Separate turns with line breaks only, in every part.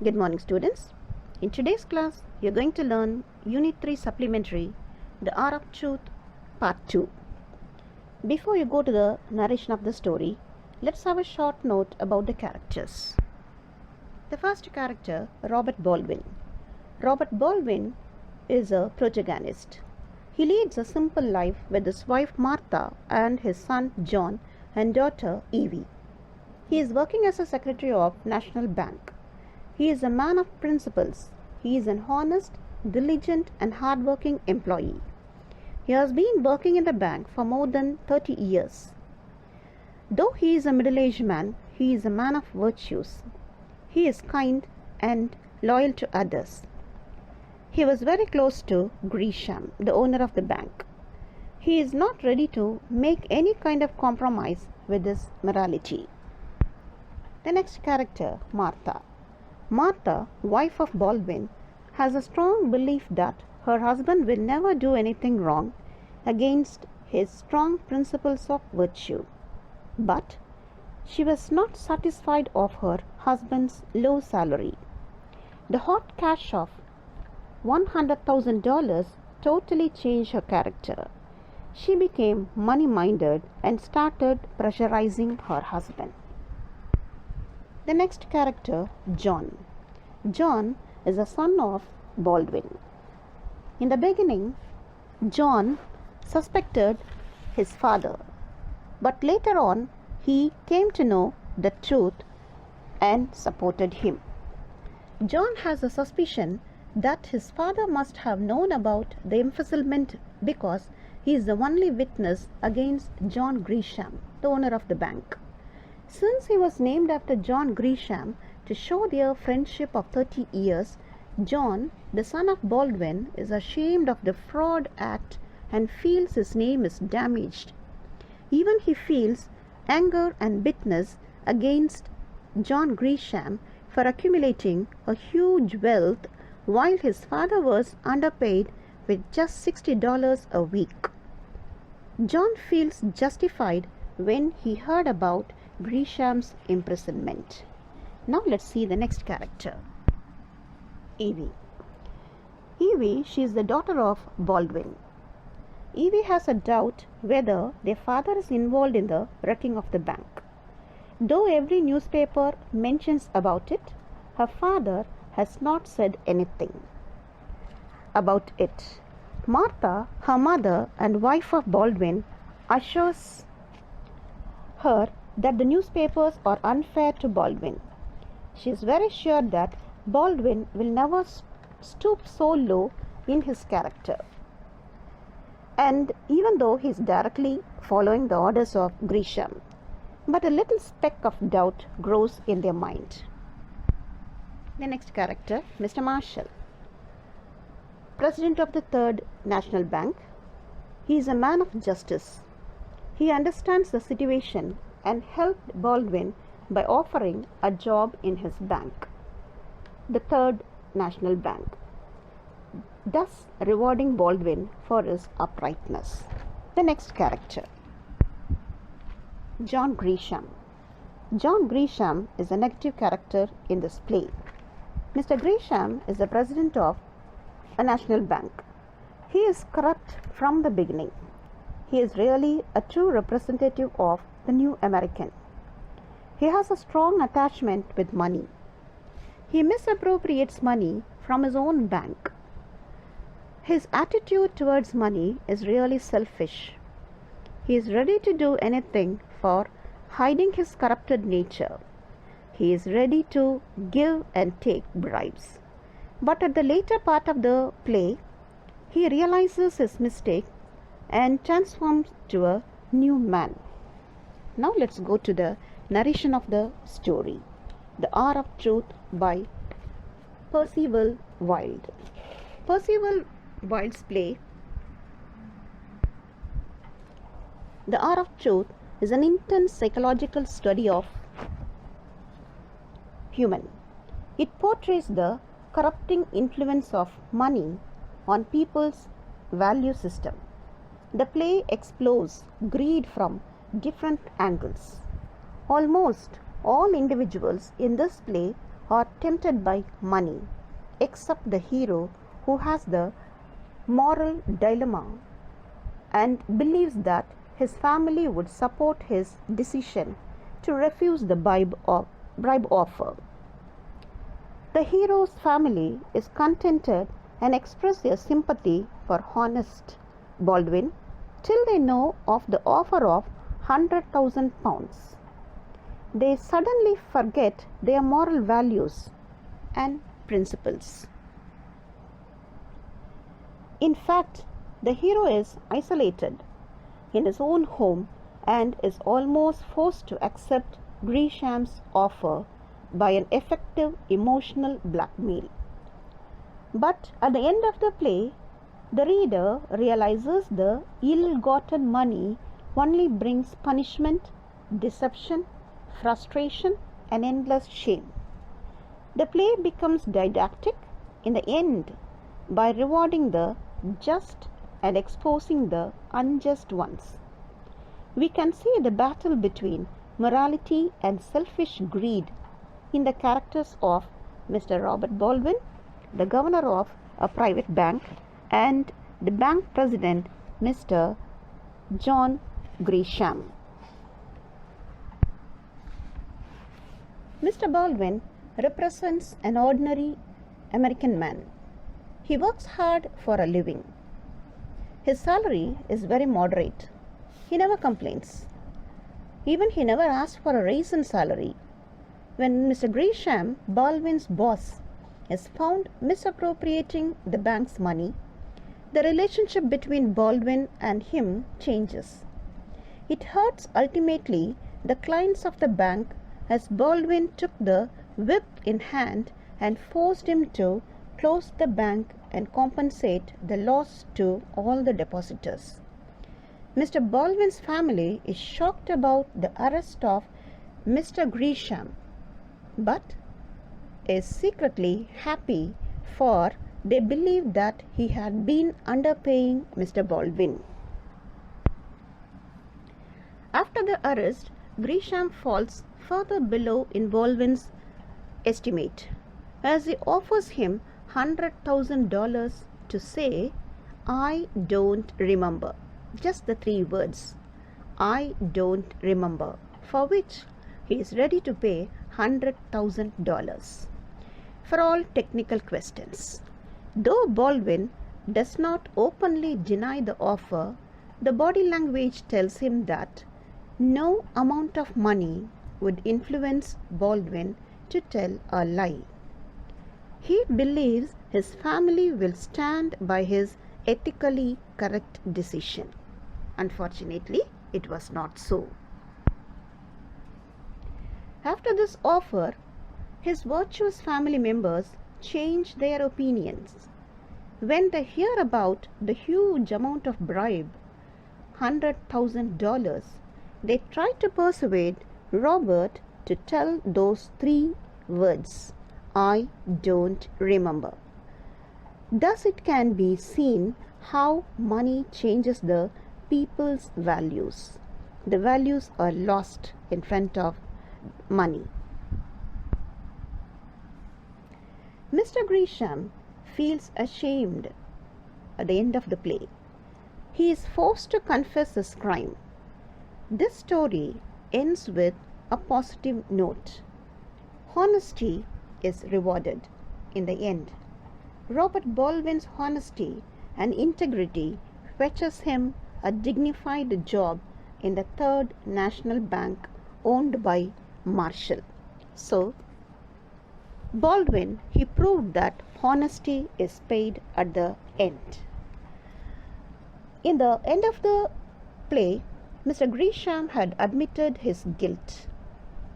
Good morning, students. In today's class, you're going to learn Unit 3 Supplementary, The Hour of Truth, Part 2. Before you go to the narration of the story, let's have a short note about the characters. The first character, Robert Baldwin. Robert Baldwin is a protagonist. He leads a simple life with his wife Martha and his son John and daughter Evie. He is working as a secretary of National Bank. He is a man of principles. He is an honest, diligent and hard-working employee. He has been working in the bank for more than 30 years. Though he is a middle-aged man, he is a man of virtues. He is kind and loyal to others. He was very close to Grisham, the owner of the bank. He is not ready to make any kind of compromise with his morality. The next character, Martha. Martha, wife of Baldwin, has a strong belief that her husband will never do anything wrong against his strong principles of virtue. But she was not satisfied of her husband's low salary. The hot cash of $100,000 totally changed her character. She became money-minded and started pressurizing her husband. The next character, John. John is a son of Baldwin. In the beginning, John suspected his father, but later on he came to know the truth and supported him. John has a suspicion that his father must have known about the embezzlement because he is the only witness against John Grisham, the owner of the bank. Since he was named after John Grisham to show their friendship of 30 years, John, the son of Baldwin, is ashamed of the fraud act and feels his name is damaged. Even he feels anger and bitterness against John Grisham for accumulating a huge wealth while his father was underpaid with just $60 a week. John feels justified when he heard about Grisham's imprisonment. Now let's see the next character, Evie. Evie, she is the daughter of Baldwin. Evie has a doubt whether their father is involved in the wrecking of the bank. Though every newspaper mentions about it, her father has not said anything about it. Martha, her mother and wife of Baldwin, assures her that the newspapers are unfair to Baldwin. She is very sure that Baldwin will never stoop so low in his character, and even though he is directly following the orders of Grisham, but a little speck of doubt grows in their mind. The next character, Mr. Marshall, President of the Third National Bank. He is a man of justice. He understands the situation and helped Baldwin by offering a job in his bank, the Third National Bank, thus rewarding Baldwin for his uprightness. The next character, John Grisham. John Grisham is a negative character in this play. Mr. Grisham is the president of a national bank. He is corrupt from the beginning. He is really a true representative of the new American. He has a strong attachment with money. He misappropriates money from his own bank. His attitude towards money is really selfish. He is ready to do anything for hiding his corrupted nature. He is ready to give and take bribes. But at the later part of the play, he realizes his mistake and transforms to a new man. Now let's go to the narration of the story, The Hour of Truth by Percival Wilde. Percival Wilde's play, The Hour of Truth, is an intense psychological study of human. It portrays the corrupting influence of money on people's value system. The play explores greed from different angles. Almost all individuals in this play are tempted by money, except the hero who has the moral dilemma and believes that his family would support his decision to refuse the bribe offer. The hero's family is contented and express their sympathy for honest Baldwin till they know of the offer of £100,000. They suddenly forget their moral values and principles. In fact, the hero is isolated in his own home and is almost forced to accept Grisham's offer by an effective emotional blackmail. But at the end of the play, the reader realizes the ill-gotten money only brings punishment, deception, frustration, and endless shame. The play becomes didactic in the end by rewarding the just and exposing the unjust ones. We can see the battle between morality and selfish greed in the characters of Mr. Robert Baldwin, the governor of a private bank, and the bank president, Mr. John Grisham. Mr. Baldwin represents an ordinary American man. He works hard for a living. His salary is very moderate. He never complains. Even he never asks for a raise in salary. When Mr. Grisham, Baldwin's boss, is found misappropriating the bank's money, the relationship between Baldwin and him changes. It hurts ultimately the clients of the bank as Baldwin took the whip in hand and forced him to close the bank and compensate the loss to all the depositors. Mr. Baldwin's family is shocked about the arrest of Mr. Grisham, but is secretly happy, for they believe that he had been underpaying Mr. Baldwin. After the arrest, Grisham falls further below in Baldwin's estimate as he offers him $100,000 to say, "I don't remember." Just the 3 words, "I don't remember," for which he is ready to pay $100,000 for all technical questions. Though Baldwin does not openly deny the offer, the body language tells him that no amount of money would influence Baldwin to tell a lie. He believes his family will stand by his ethically correct decision. Unfortunately, it was not so. After this offer, his virtuous family members change their opinions. When they hear about the huge amount of bribe, $100,000, they try to persuade Robert to tell those 3 words, "I don't remember." Thus it can be seen how money changes the people's values. The values are lost in front of money. Mr. Grisham feels ashamed at the end of the play. He is forced to confess his crime. This story ends with a positive note. Honesty is rewarded in the end. Robert Baldwin's honesty and integrity fetches him a dignified job in the Third National Bank owned by Marshall. So, Baldwin, he proved that honesty is paid at the end. In the end of the play, Mr. Grisham had admitted his guilt,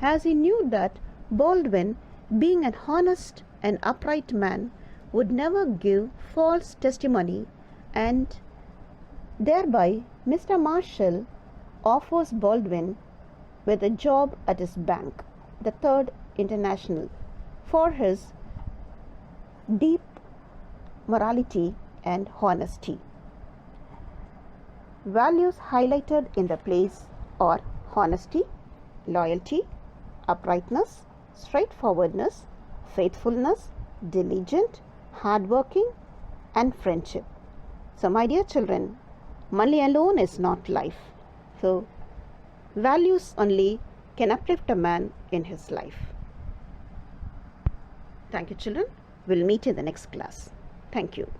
as he knew that Baldwin, being an honest and upright man, would never give false testimony, and thereby Mr. Marshall offers Baldwin with a job at his bank, the Third International, for his deep morality and honesty. Values highlighted in the plays are honesty, loyalty, uprightness, straightforwardness, faithfulness, diligent, hardworking, and friendship. So, my dear children, money alone is not life. So, values only can uplift a man in his life. Thank you, children. We'll meet in the next class. Thank you.